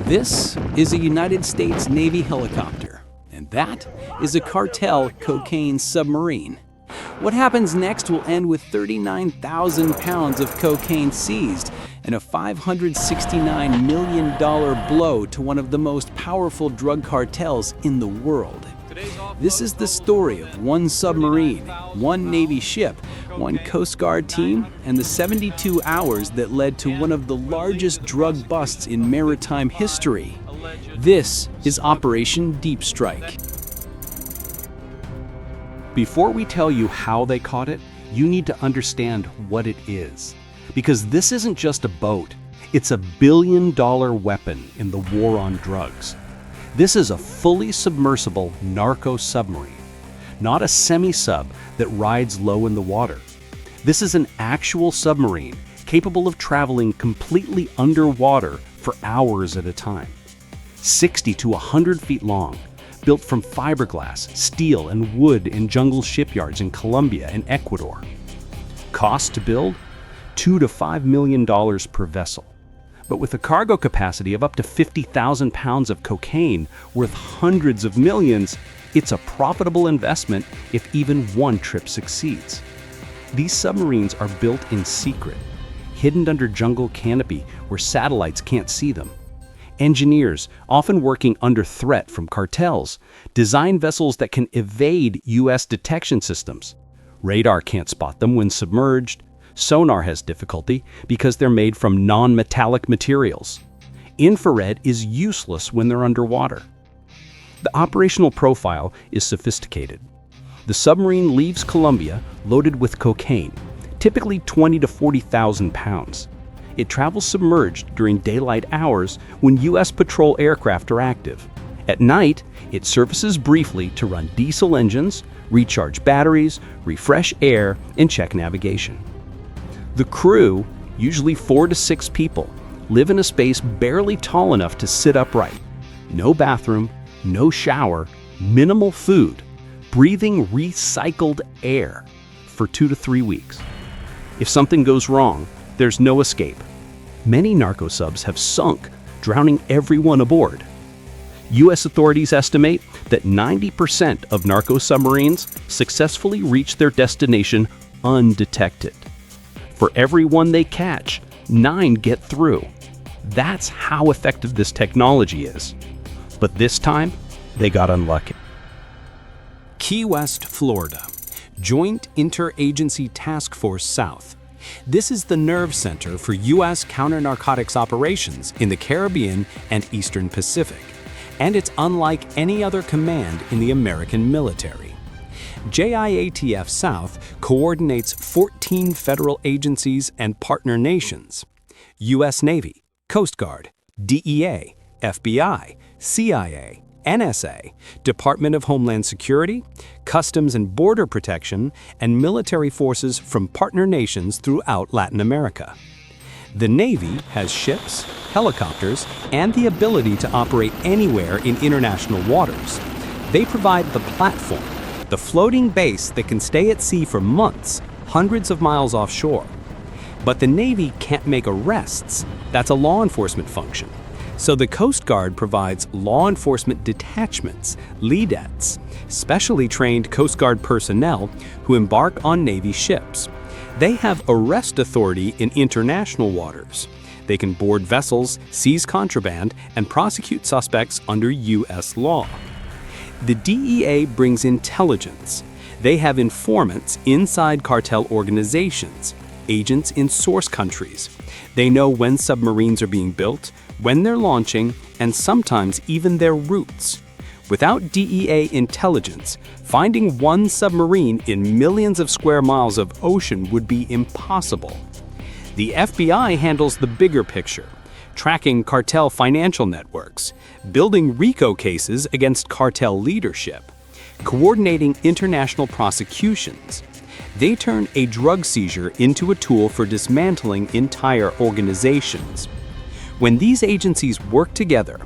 This is a United States Navy helicopter, and that is a cartel cocaine submarine. What happens next will end with 39,000 pounds of cocaine seized and a $569 million blow to one of the most powerful drug cartels in the world. This is the story of one submarine, one Navy ship, one Coast Guard team, and the 72 hours that led to one of the largest drug busts in maritime history. This is Operation Deep Strike. Before we tell you how they caught it, you need to understand what it is. Because this isn't just a boat, it's a billion-dollar weapon in the war on drugs. This is a fully submersible narco-submarine, not a semi-sub that rides low in the water. This is an actual submarine capable of traveling completely underwater for hours at a time. 60 to 100 feet long, built from fiberglass, steel, and wood in jungle shipyards in Colombia and Ecuador. Cost to build? $2 to $5 million per vessel. But with a cargo capacity of up to 50,000 pounds of cocaine worth hundreds of millions, it's a profitable investment if even one trip succeeds. These submarines are built in secret, hidden under jungle canopy where satellites can't see them. Engineers, often working under threat from cartels, design vessels that can evade U.S. detection systems. Radar can't spot them when submerged. Sonar has difficulty because they're made from non-metallic materials. Infrared is useless when they're underwater. The operational profile is sophisticated. The submarine leaves Colombia loaded with cocaine, typically 20 to 40,000 pounds. It travels submerged during daylight hours when U.S. patrol aircraft are active. At night, it surfaces briefly to run diesel engines, recharge batteries, refresh air, and check navigation. The crew, usually 4 to 6 people, live in a space barely tall enough to sit upright. No bathroom, no shower, minimal food, breathing recycled air for 2 to 3 weeks. If something goes wrong, there's no escape. Many narco subs have sunk, drowning everyone aboard. U.S. authorities estimate that 90% of narco submarines successfully reach their destination undetected. For every one they catch, 9 get through. That's how effective this technology is. But this time, they got unlucky. Key West, Florida. Joint Interagency Task Force South. This is the nerve center for U.S. counter-narcotics operations in the Caribbean and Eastern Pacific, and it's unlike any other command in the American military. JIATF South coordinates 14 federal agencies and partner nations: U.S. Navy, Coast Guard, DEA, FBI, CIA, NSA, Department of Homeland Security, Customs and Border Protection, and military forces from partner nations throughout Latin America. The Navy has ships, helicopters, and the ability to operate anywhere in international waters. They provide the platform, the floating base that can stay at sea for months, hundreds of miles offshore. But the Navy can't make arrests. That's a law enforcement function. So the Coast Guard provides law enforcement detachments, LEDETs, specially trained Coast Guard personnel who embark on Navy ships. They have arrest authority in international waters. They can board vessels, seize contraband, and prosecute suspects under U.S. law. The DEA brings intelligence. They have informants inside cartel organizations, agents in source countries. They know when submarines are being built, when they're launching, and sometimes even their routes. Without DEA intelligence, finding one submarine in millions of square miles of ocean would be impossible. The FBI handles the bigger picture, tracking cartel financial networks, building RICO cases against cartel leadership, coordinating international prosecutions. They turn a drug seizure into a tool for dismantling entire organizations. When these agencies work together,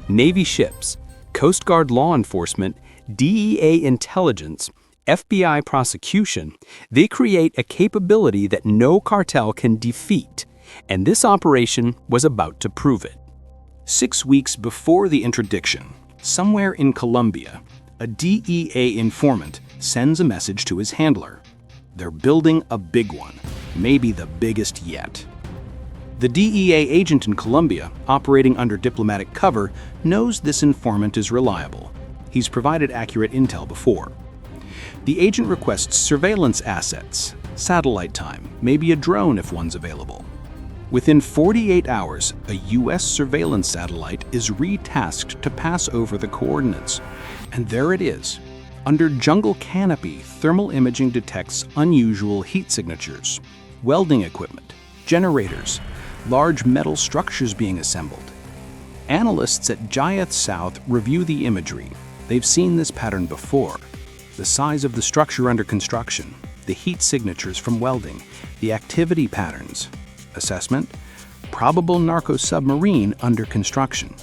Navy ships, Coast Guard law enforcement, DEA intelligence, FBI prosecution, they create a capability that no cartel can defeat, and this operation was about to prove it. 6 weeks before the interdiction, somewhere in Colombia, a DEA informant sends a message to his handler. They're building a big one, maybe the biggest yet. The DEA agent in Colombia, operating under diplomatic cover, knows this informant is reliable. He's provided accurate intel before. The agent requests surveillance assets, satellite time, maybe a drone if one's available. Within 48 hours, a U.S. surveillance satellite is retasked to pass over the coordinates. And there it is. Under jungle canopy, thermal imaging detects unusual heat signatures, welding equipment, generators, large metal structures being assembled. Analysts at Guyeth South review the imagery. They've seen this pattern before. The size of the structure under construction, the heat signatures from welding, the activity patterns. Assessment: probable narco-submarine under construction.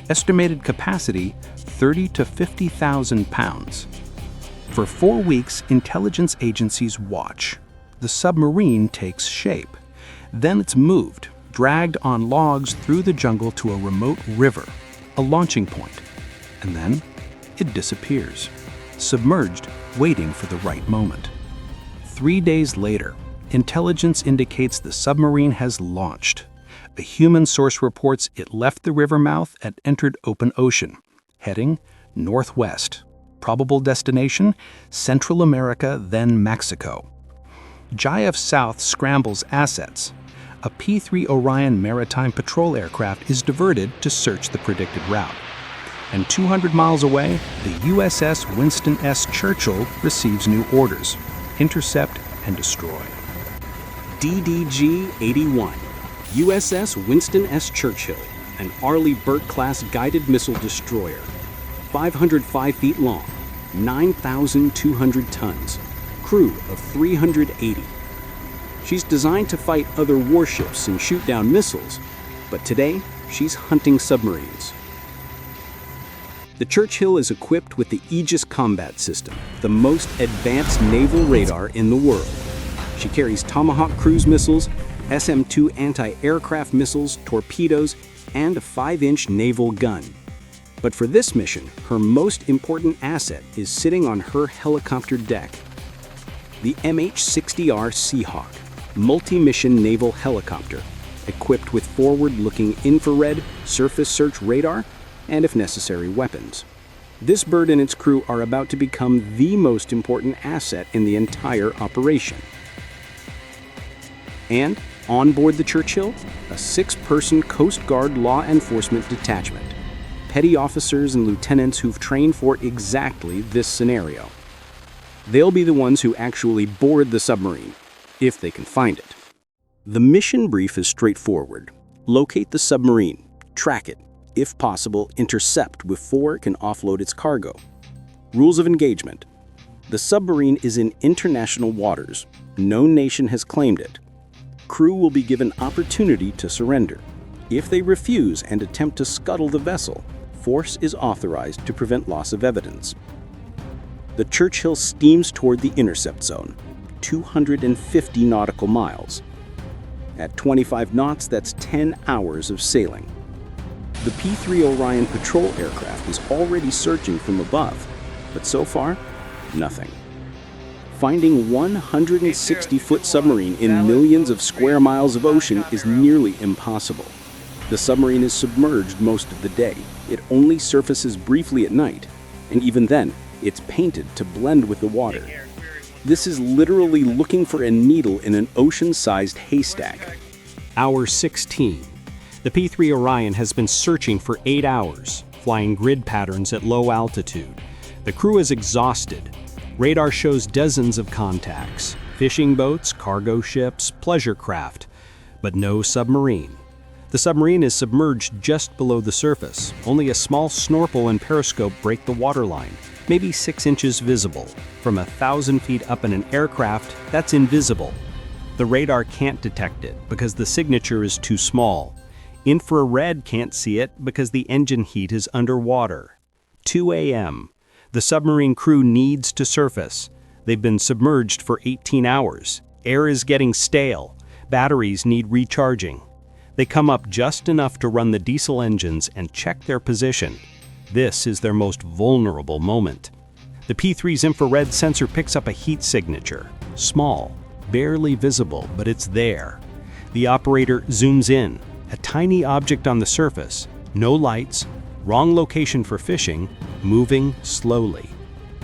Estimated capacity: 30 to 50,000 pounds. For 4 weeks, intelligence agencies watch. The submarine takes shape. Then it's moved, dragged on logs through the jungle to a remote river, a launching point. And then it disappears, submerged, waiting for the right moment. 3 days later, intelligence indicates the submarine has launched. A human source reports it left the river mouth and entered open ocean, heading northwest. Probable destination: Central America, then Mexico. Guyeth South scrambles assets. A P-3 Orion maritime patrol aircraft is diverted to search the predicted route. And 200 miles away, the USS Winston S. Churchill receives new orders: intercept and destroy. DDG-81, USS Winston S. Churchill, an Arleigh Burke-class guided missile destroyer, 505 feet long, 9,200 tons, crew of 380. She's designed to fight other warships and shoot down missiles, but today she's hunting submarines. The Churchill is equipped with the Aegis combat system, the most advanced naval radar in the world. She carries Tomahawk cruise missiles, SM-2 anti-aircraft missiles, torpedoes, and a 5-inch naval gun. But for this mission, her most important asset is sitting on her helicopter deck. The MH-60R Seahawk, multi-mission naval helicopter, equipped with forward-looking infrared, surface search radar, and, if necessary, weapons. This bird and its crew are about to become the most important asset in the entire operation. And, on board the Churchill, a 6-person Coast Guard law enforcement detachment. Petty officers and lieutenants who've trained for exactly this scenario. They'll be the ones who actually board the submarine, if they can find it. The mission brief is straightforward. Locate the submarine, track it, if possible, intercept before it can offload its cargo. Rules of engagement. The submarine is in international waters. No nation has claimed it. Crew will be given opportunity to surrender. If they refuse and attempt to scuttle the vessel, force is authorized to prevent loss of evidence. The Churchill steams toward the intercept zone, 250 nautical miles. At 25 knots, that's 10 hours of sailing. The P-3 Orion patrol aircraft is already searching from above, but so far, nothing. Finding 160-foot submarine in millions of square miles of ocean is nearly impossible. The submarine is submerged most of the day. It only surfaces briefly at night, and even then, it's painted to blend with the water. This is literally looking for a needle in an ocean-sized haystack. Hour 16. The P-3 Orion has been searching for 8 hours, flying grid patterns at low altitude. The crew is exhausted. Radar shows dozens of contacts: fishing boats, cargo ships, pleasure craft, but no submarine. The submarine is submerged just below the surface. Only a small snorkel and periscope break the waterline, maybe 6 inches visible. From 1,000 feet up in an aircraft, that's invisible. The radar can't detect it because the signature is too small. Infrared can't see it because the engine heat is underwater. 2 a.m. The submarine crew needs to surface. They've been submerged for 18 hours. Air is getting stale. Batteries need recharging. They come up just enough to run the diesel engines and check their position. This is their most vulnerable moment. The P3's infrared sensor picks up a heat signature. Small, barely visible, but it's there. The operator zooms in. A tiny object on the surface. No lights, wrong location for fishing, moving slowly.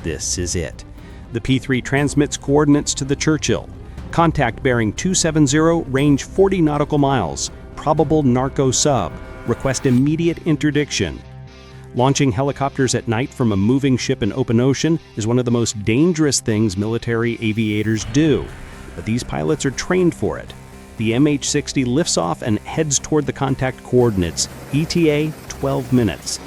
This is it. The P3 transmits coordinates to the Churchill. Contact bearing 270, range 40 nautical miles. Probable narco-sub. Request immediate interdiction. Launching helicopters at night from a moving ship in open ocean is one of the most dangerous things military aviators do, but these pilots are trained for it. The MH-60 lifts off and heads toward the contact coordinates, ETA 12 minutes.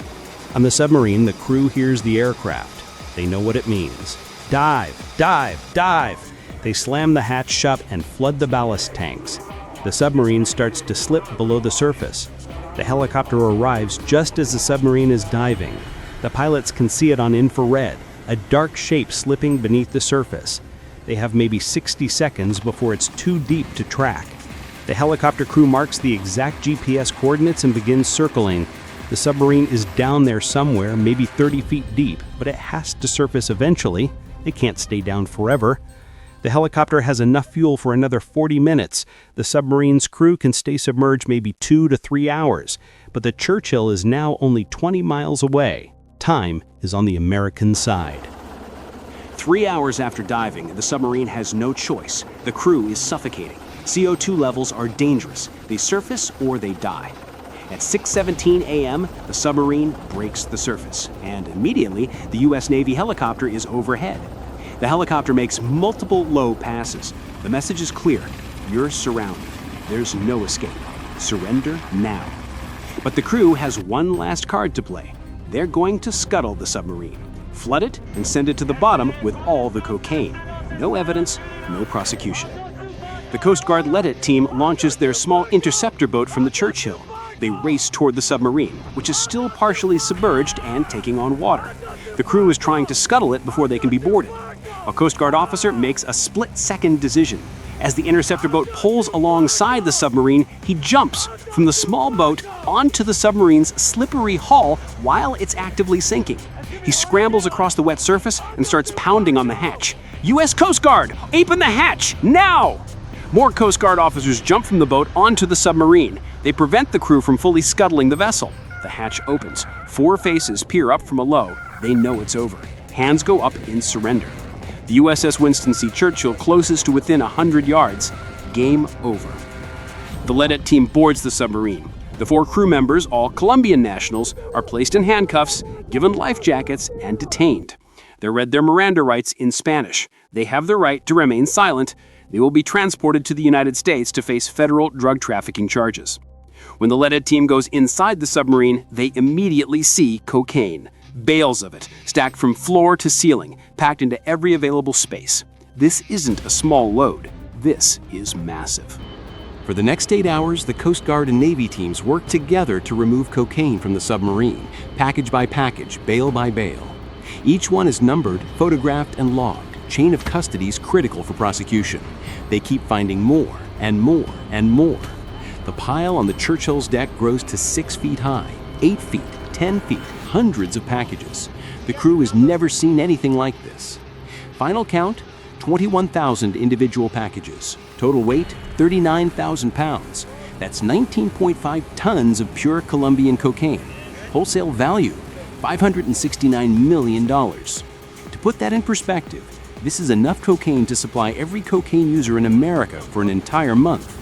On the submarine, the crew hears the aircraft. They know what it means. Dive, dive, dive! They slam the hatch shut and flood the ballast tanks. The submarine starts to slip below the surface. The helicopter arrives just as the submarine is diving. The pilots can see it on infrared, a dark shape slipping beneath the surface. They have maybe 60 seconds before it's too deep to track. The helicopter crew marks the exact GPS coordinates and begins circling. The submarine is down there somewhere, maybe 30 feet deep, but it has to surface eventually. It can't stay down forever. The helicopter has enough fuel for another 40 minutes. The submarine's crew can stay submerged maybe 2 to 3 hours, but the Churchill is now only 20 miles away. Time is on the American side. 3 hours after diving, the submarine has no choice. The crew is suffocating. CO2 levels are dangerous. They surface or they die. At 6:17 a.m., the submarine breaks the surface, and immediately the U.S. Navy helicopter is overhead. The helicopter makes multiple low passes. The message is clear. You're surrounded. There's no escape. Surrender now. But the crew has one last card to play. They're going to scuttle the submarine, flood it, and send it to the bottom with all the cocaine. No evidence, no prosecution. The Coast Guard LEDET team launches their small interceptor boat from the Churchill. They race toward the submarine, which is still partially submerged and taking on water. The crew is trying to scuttle it before they can be boarded. A Coast Guard officer makes a split-second decision. As the interceptor boat pulls alongside the submarine, he jumps from the small boat onto the submarine's slippery hull while it's actively sinking. He scrambles across the wet surface and starts pounding on the hatch. U.S. Coast Guard, open the hatch, now! More Coast Guard officers jump from the boat onto the submarine. They prevent the crew from fully scuttling the vessel. The hatch opens. 4 faces peer up from below. They know it's over. Hands go up in surrender. The USS Winston C. Churchill closes to within 100 yards. Game over. The LEDET team boards the submarine. The 4 crew members, all Colombian nationals, are placed in handcuffs, given life jackets, and detained. They're read their Miranda rights in Spanish. They have the right to remain silent. They will be transported to the United States to face federal drug trafficking charges. When the LEDET team goes inside the submarine, they immediately see cocaine. Bales of it, stacked from floor to ceiling, packed into every available space. This isn't a small load. This is massive. For the next 8 hours, the Coast Guard and Navy teams work together to remove cocaine from the submarine, package by package, bale by bale. Each one is numbered, photographed, and logged. Chain of custody is critical for prosecution. They keep finding more and more and more. The pile on the Churchill's deck grows to 6 feet high, 8 feet, 10 feet, hundreds of packages. The crew has never seen anything like this. Final count, 21,000 individual packages. Total weight, 39,000 pounds. That's 19.5 tons of pure Colombian cocaine. Wholesale value, $569 million. To put that in perspective, this is enough cocaine to supply every cocaine user in America for an entire month.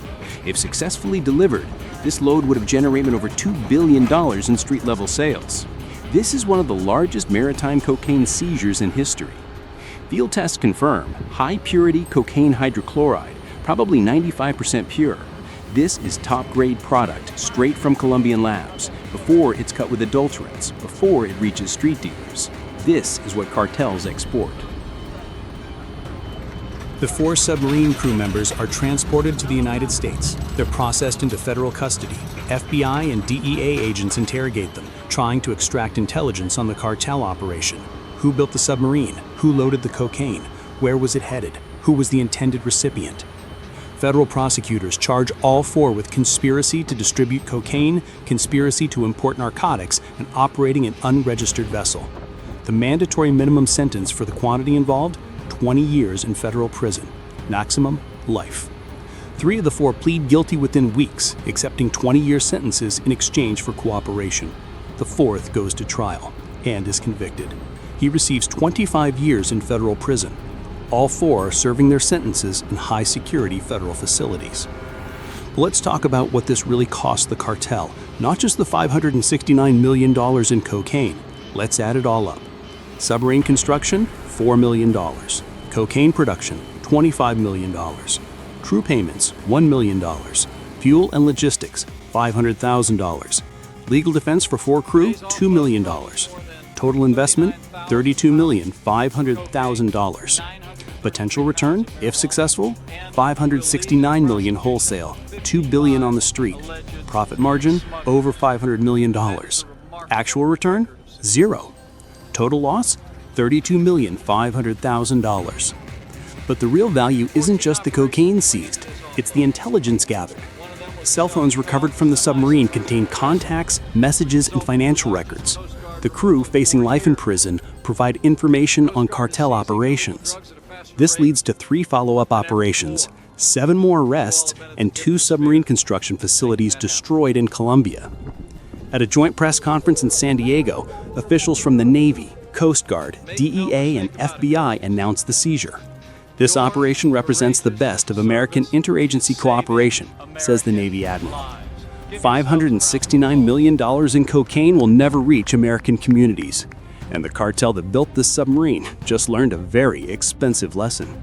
If successfully delivered, this load would have generated over $2 billion in street-level sales. This is one of the largest maritime cocaine seizures in history. Field tests confirm high-purity cocaine hydrochloride, probably 95% pure. This is top-grade product straight from Colombian labs, before it's cut with adulterants, before it reaches street dealers. This is what cartels export. The 4 submarine crew members are transported to the United States. They're processed into federal custody. FBI and DEA agents interrogate them, trying to extract intelligence on the cartel operation. Who built the submarine? Who loaded the cocaine? Where was it headed? Who was the intended recipient? Federal prosecutors charge all four with conspiracy to distribute cocaine, conspiracy to import narcotics, and operating an unregistered vessel. The mandatory minimum sentence for the quantity involved, 20 years in federal prison. Maximum, life. 3 of the 4 plead guilty within weeks, accepting 20-year sentences in exchange for cooperation. The 4th goes to trial and is convicted. He receives 25 years in federal prison. All 4 are serving their sentences in high-security federal facilities. But let's talk about what this really cost the cartel, not just the $569 million in cocaine. Let's add it all up. Submarine construction, $4 million. Cocaine production, $25 million. Crew payments, $1 million. Fuel and logistics, $500,000. Legal defense for 4 crew, $2 million. Total investment, $32,500,000. Potential return, if successful, $569 million wholesale, $2 billion on the street. Profit margin, over $500 million. Actual return, 0. Total loss, $32,500,000. But the real value isn't just the cocaine seized, it's the intelligence gathered. Cell phones recovered from the submarine contain contacts, messages, and financial records. The crew, facing life in prison, provide information on cartel operations. This leads to 3 follow-up operations, 7 more arrests, and 2 submarine construction facilities destroyed in Colombia. At a joint press conference in San Diego, officials from the Navy, Coast Guard, DEA, and FBI announced the seizure. This operation represents the best of American interagency cooperation, says the Navy Admiral. $569 million in cocaine will never reach American communities. And the cartel that built this submarine just learned a very expensive lesson.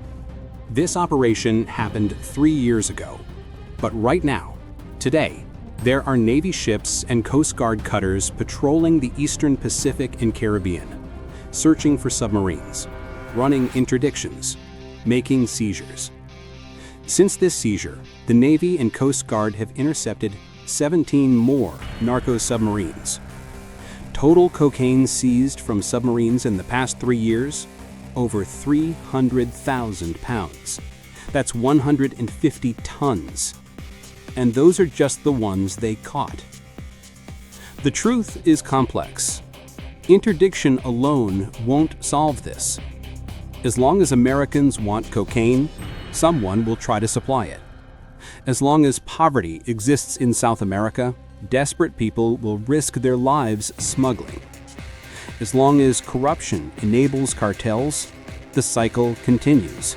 This operation happened 3 years ago. But right now, today, there are Navy ships and Coast Guard cutters patrolling the Eastern Pacific and Caribbean, searching for submarines, running interdictions, making seizures. Since this seizure, the Navy and Coast Guard have intercepted 17 more narco-submarines. Total cocaine seized from submarines in the past 3 years, over 300,000 pounds. That's 150 tons. And those are just the ones they caught. The truth is complex. Interdiction alone won't solve this. As long as Americans want cocaine, someone will try to supply it. As long as poverty exists in South America, desperate people will risk their lives smuggling. As long as corruption enables cartels, the cycle continues.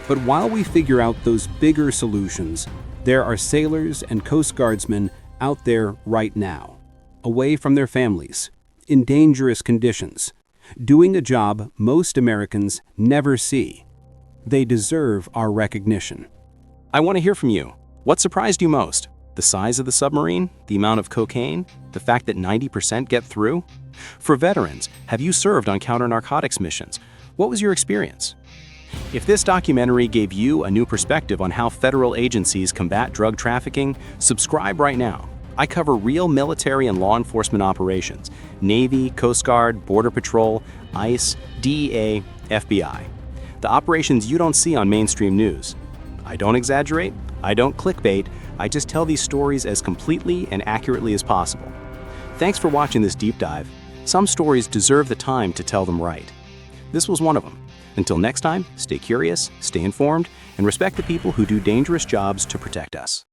But while we figure out those bigger solutions, there are sailors and Coast Guardsmen out there right now, away from their families, in dangerous conditions, doing a job most Americans never see. They deserve our recognition. I want to hear from you. What surprised you most? The size of the submarine? The amount of cocaine? The fact that 90% get through? For veterans, have you served on counter-narcotics missions? What was your experience? If this documentary gave you a new perspective on how federal agencies combat drug trafficking, subscribe right now. I cover real military and law enforcement operations: Navy, Coast Guard, Border Patrol, ICE, DEA, FBI. The operations you don't see on mainstream news. I don't exaggerate, I don't clickbait, I just tell these stories as completely and accurately as possible. Thanks for watching this deep dive. Some stories deserve the time to tell them right. This was one of them. Until next time, stay curious, stay informed, and respect the people who do dangerous jobs to protect us.